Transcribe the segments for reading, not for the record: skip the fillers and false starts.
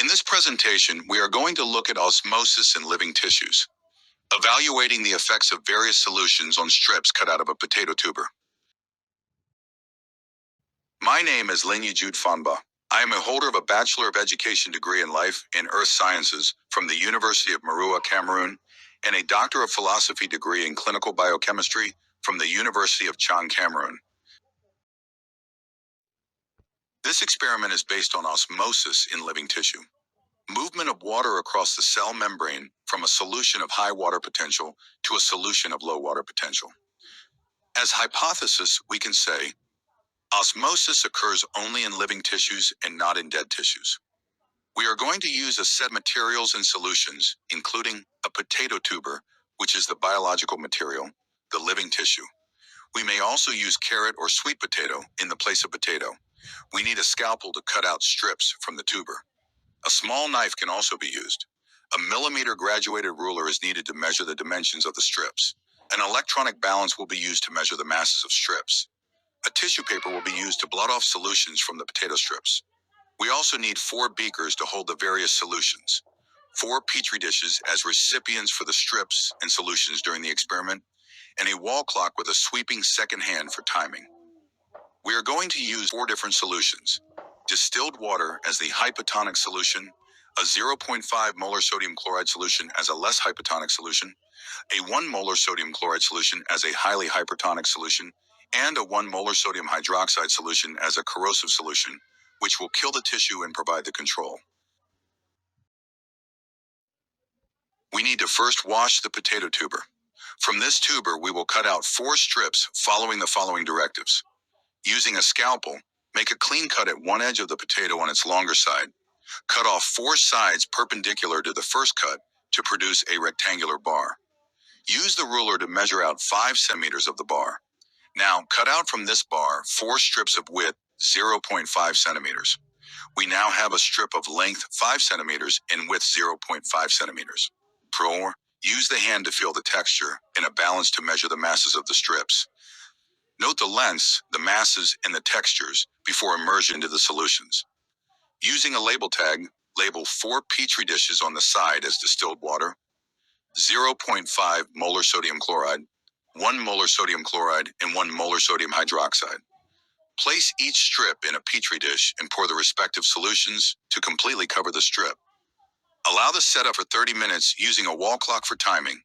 In this presentation, we are going to look at osmosis in living tissues, evaluating the effects of various solutions on strips cut out of a potato tuber. My name is Linyi Jude Fanba. I am a holder of a Bachelor of Education degree in Life and Earth Sciences from the University of Marua, Cameroon, and a Doctor of Philosophy degree in Clinical Biochemistry from the University of Chiang, Cameroon. This experiment is based on osmosis in living tissue. Movement of water across the cell membrane from a solution of high water potential to a solution of low water potential. As hypothesis, we can say, osmosis occurs only in living tissues and not in dead tissues. We are going to use a set of materials and solutions, including a potato tuber, which is the biological material, the living tissue. We may also use carrot or sweet potato in the place of potato. We need a scalpel to cut out strips from the tuber. A small knife can also be used. A millimeter graduated ruler is needed to measure the dimensions of the strips. An electronic balance will be used to measure the masses of strips. A tissue paper will be used to blot off solutions from the potato strips. We also need 4 beakers to hold the various solutions, 4 petri dishes as recipients for the strips and solutions during the experiment, and a wall clock with a sweeping second hand for timing. We are going to use 4 different solutions. Distilled water as the hypotonic solution, a 0.5 molar sodium chloride solution as a less hypotonic solution, a 1 molar sodium chloride solution as a highly hypertonic solution, and a 1 molar sodium hydroxide solution as a corrosive solution, which will kill the tissue and provide the control. We need to first wash the potato tuber. From this tuber, we will cut out 4 strips following the following directives. Using a scalpel, make a clean cut at one edge of the potato on its longer side. Cut off 4 sides perpendicular to the first cut to produce a rectangular bar. Use the ruler to measure out 5 centimeters of the bar. Now, cut out from this bar 4 strips of width 0.5 centimeters. We now have a strip of length 5 centimeters and width 0.5 centimeters. Use the hand to feel the texture and a balance to measure the masses of the strips. Note the lengths, the masses, and the textures before immersion into the solutions. Using a label tag, label 4 petri dishes on the side as distilled water, 0.5 molar sodium chloride, 1 molar sodium chloride, and 1 molar sodium hydroxide. Place each strip in a petri dish and pour the respective solutions to completely cover the strip. Allow the setup for 30 minutes using a wall clock for timing.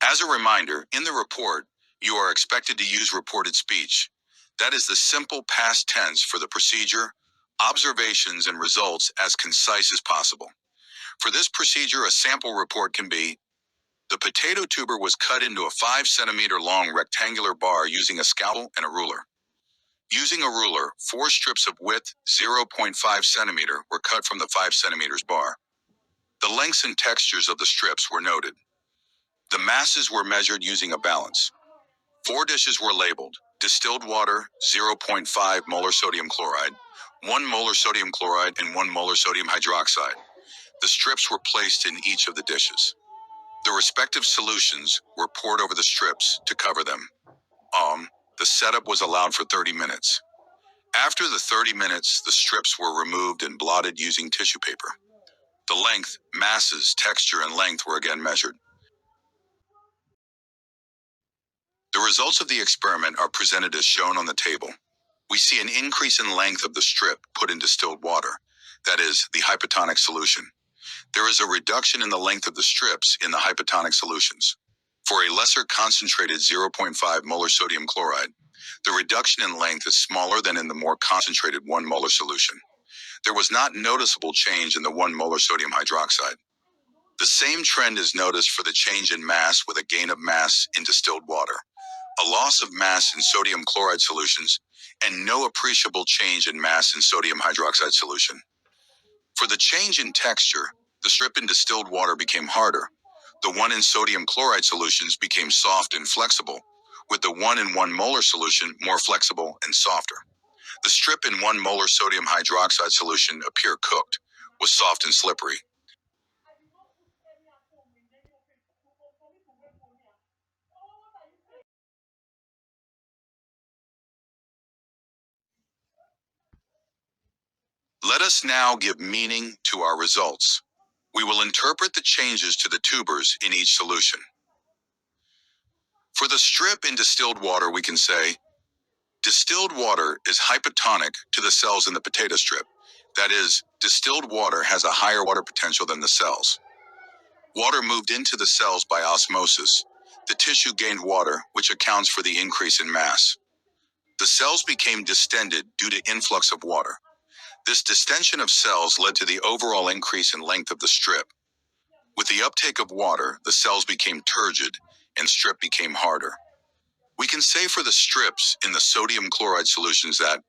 As a reminder, in the report, you are expected to use reported speech. That is the simple past tense for the procedure, observations, and results as concise as possible. For this procedure, a sample report can be: the potato tuber was cut into a 5 centimeter long rectangular bar using a scalpel and a ruler. Using a ruler, 4 strips of width 0.5 centimeter were cut from the 5 centimeters bar. The lengths and textures of the strips were noted. The masses were measured using a balance. 4 dishes were labeled: distilled water, 0.5 molar sodium chloride, 1 molar sodium chloride, and 1 molar sodium hydroxide. The strips were placed in each of the dishes. The respective solutions were poured over the strips to cover them. The setup was allowed for 30 minutes. After the 30 minutes, the strips were removed and blotted using tissue paper. The length, masses, texture, and length were again measured. The results of the experiment are presented as shown on the table. We see an increase in length of the strip put in distilled water, that is, the hypotonic solution. There is a reduction in the length of the strips in the hypotonic solutions. For a lesser concentrated 0.5 molar sodium chloride, the reduction in length is smaller than in the more concentrated 1 molar solution. There was not noticeable change in the 1 molar sodium hydroxide. The same trend is noticed for the change in mass with a gain of mass in distilled water, a loss of mass in sodium chloride solutions, and no appreciable change in mass in sodium hydroxide solution. For the change in texture, the strip in distilled water became harder. The one in sodium chloride solutions became soft and flexible, with the one in 1 molar solution more flexible and softer. The strip in 1 molar sodium hydroxide solution appear cooked, was soft and slippery. Let us now give meaning to our results. We will interpret the changes to the tubers in each solution. For the strip in distilled water, we can say, distilled water is hypotonic to the cells in the potato strip. That is, distilled water has a higher water potential than the cells. Water moved into the cells by osmosis. The tissue gained water, which accounts for the increase in mass. The cells became distended due to influx of water. This distension of cells led to the overall increase in length of the strip. With the uptake of water, the cells became turgid and the strip became harder. We can say for the strips in the sodium chloride solutions that,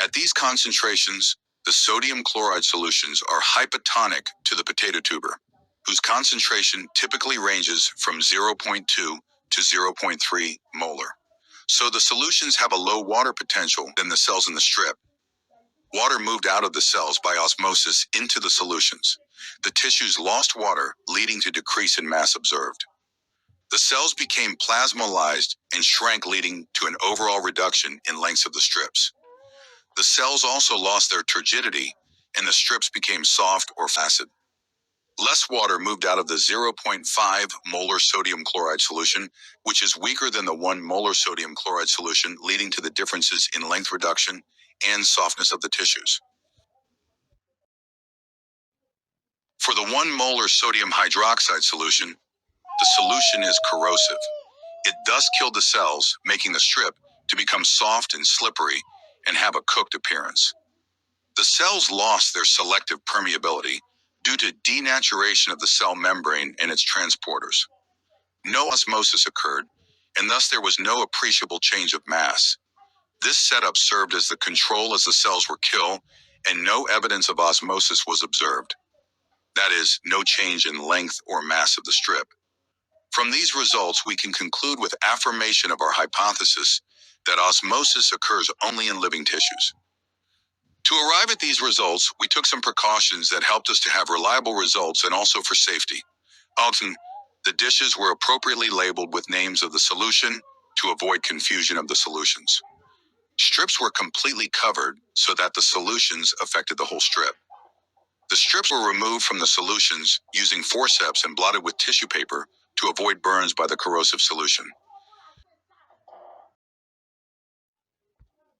at these concentrations, the sodium chloride solutions are hypotonic to the potato tuber, whose concentration typically ranges from 0.2 to 0.3 molar. So the solutions have a low water potential than the cells in the strip. Water moved out of the cells by osmosis into the solutions. The tissues lost water, leading to decrease in mass observed. The cells became plasmolyzed and shrank, leading to an overall reduction in lengths of the strips. The cells also lost their turgidity, and the strips became soft or flaccid. Less water moved out of the 0.5 molar sodium chloride solution, which is weaker than the 1 molar sodium chloride solution, leading to the differences in length reduction and softness of the tissues. For the 1 molar sodium hydroxide solution, the solution is corrosive. It thus killed the cells, making the strip to become soft and slippery and have a cooked appearance. The cells lost their selective permeability due to denaturation of the cell membrane and its transporters. No osmosis occurred, and thus there was no appreciable change of mass. This setup served as the control as the cells were killed, and no evidence of osmosis was observed. That is, no change in length or mass of the strip. From these results, we can conclude with affirmation of our hypothesis that osmosis occurs only in living tissues. To arrive at these results, we took some precautions that helped us to have reliable results and also for safety. Often, the dishes were appropriately labeled with names of the solution to avoid confusion of the solutions. Strips were completely covered so that the solutions affected the whole strip. The strips were removed from the solutions using forceps and blotted with tissue paper to avoid burns by the corrosive solution.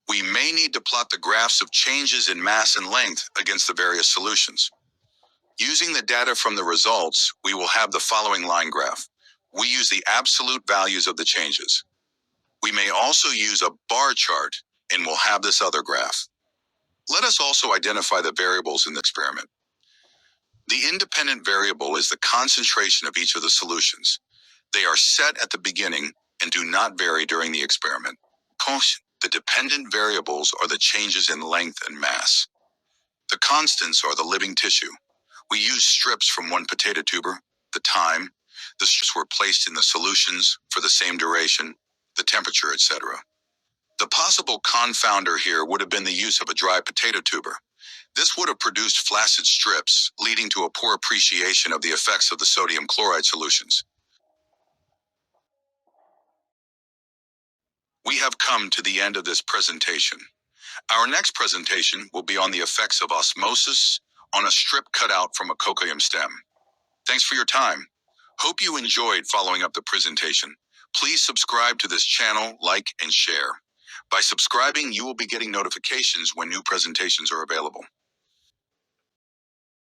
We may need to plot the graphs of changes in mass and length against the various solutions. Using the data from the results, we will have the following line graph. We use the absolute values of the changes. We may also use a bar chart and we'll have this other graph. Let us also identify the variables in the experiment. The independent variable is the concentration of each of the solutions. They are set at the beginning and do not vary during the experiment. The dependent variables are the changes in length and mass. The constants are the living tissue. We use strips from 1 potato tuber, the time, the strips were placed in the solutions for the same duration, the temperature, etc. The possible confounder here would have been the use of a dry potato tuber. This would have produced flaccid strips, leading to a poor appreciation of the effects of the sodium chloride solutions. We have come to the end of this presentation. Our next presentation will be on the effects of osmosis on a strip cut out from a cocoyam stem. Thanks for your time. Hope you enjoyed following up the presentation. Please subscribe to this channel, like, and share. By subscribing, you will be getting notifications when new presentations are available.